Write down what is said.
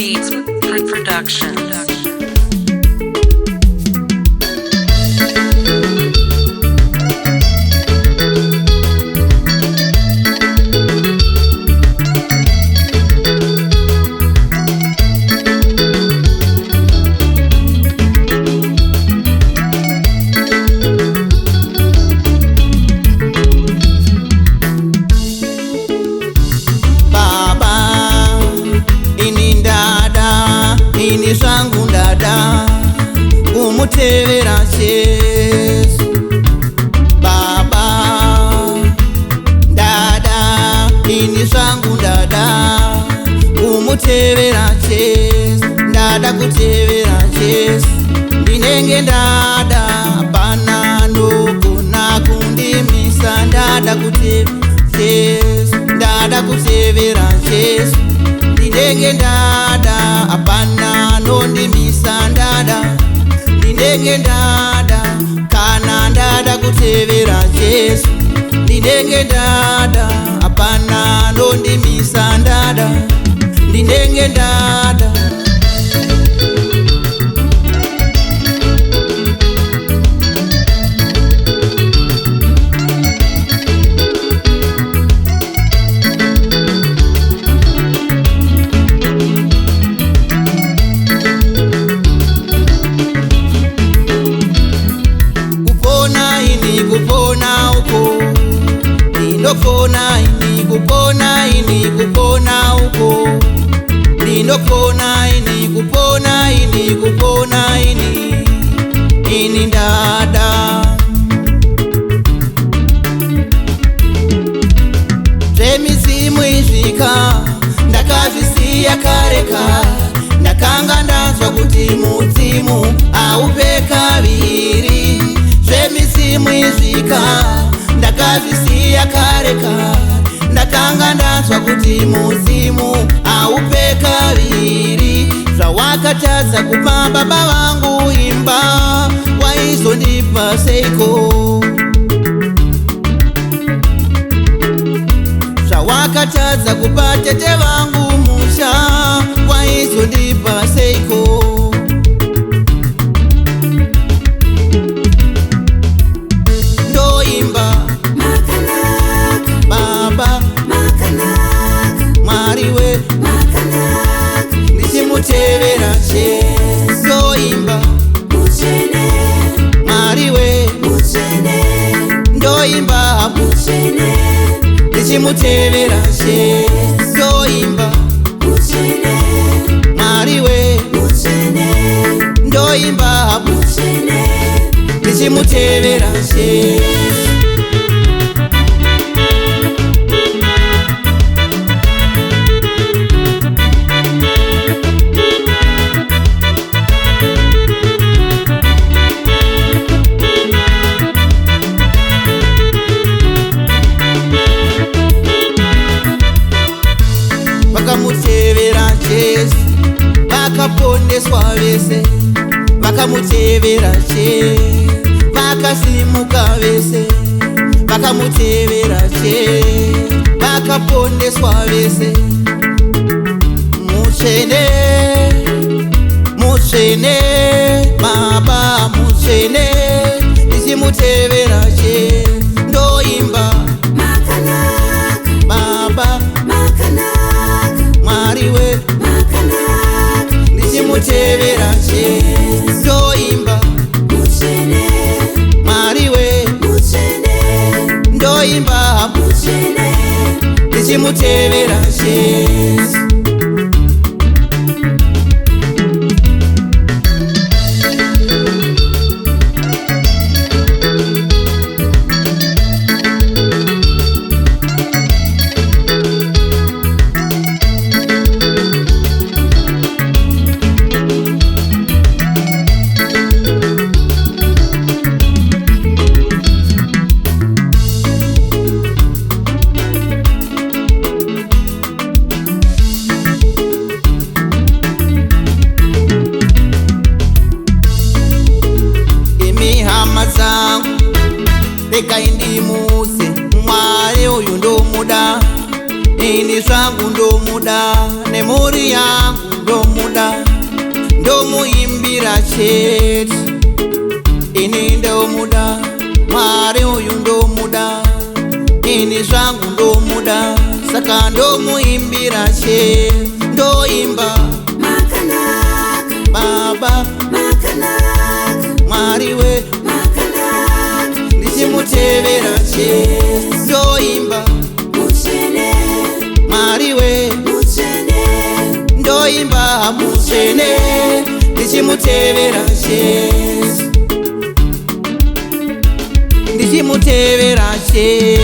Beats Production. Ini sangu dada kumutevera Yesu. Baba dada, ini sangu dada kumutevera Yesu. Dada kutevera Yesu, ndinenge dada apana ndokona kundimisa. Dada kutevera Yesu, dada kutevera Yesu, ndinenge dada apana nondimisa. Dada ndinenge dada kana dada kutevera Yesu, ndinenge dada apana nondimisa. Dada ndinenge dada. Kupona uko ndinofona ini, kupona ini, kupona uko ndinofona ini, kupona ini, kupona ini, ini dada. Zvemisimu izvika ndakazvisiya kareka, ndakanga ndanzwa kuti mudzimu aupe kaviri. Zvemisimu izvika ndakazvisiya kareka, ndakanga ndanzwa kuti mudzimu aupe kaviri. Zvawakatadza kupa baba vangu imba, waizondipa seiko? Zvawakatadza kupa tete vangu musha, waizondipa seiko? Ndichimutevera Yesu, ndoimba muchene. Mwariwe muchene, ndoimba muchene. Ndichimutevera Yesu, ndoimba muchene. Mwariwe muchene, ndoimba muchene. Ndichimutevera Yesu. Vakamutevera Yesu vakapondeswa vese, vakamutevera Yesu vakasimuka vese, vakamutevera Yesu vakapondeswa vese. Muchene muchene baba muchene, ndichimutevera Yesu, ndoimba baba Mwariwe ndichimutevera Yesu, ndoimba Mwariwe ndoimba ndichimutevera Yesu. Reka indimuse Mwari uyu ndomuda, ini zvangu ndomuda, nemhuri yangu ndomuda, ndomuimbira chete. Ini ndomuda, Mwari uyu ndomuda, ini zvangu ndomuda, saka ndomuimbira chete. Ndoimba Makanaka, Baba makanaka, Mwari we, makanaka, ndichimutevera chete. Ndoimba muchene, Mwari we, muchene, ndoimba muchene, ndichimutevera chete, ndichimutevera chete.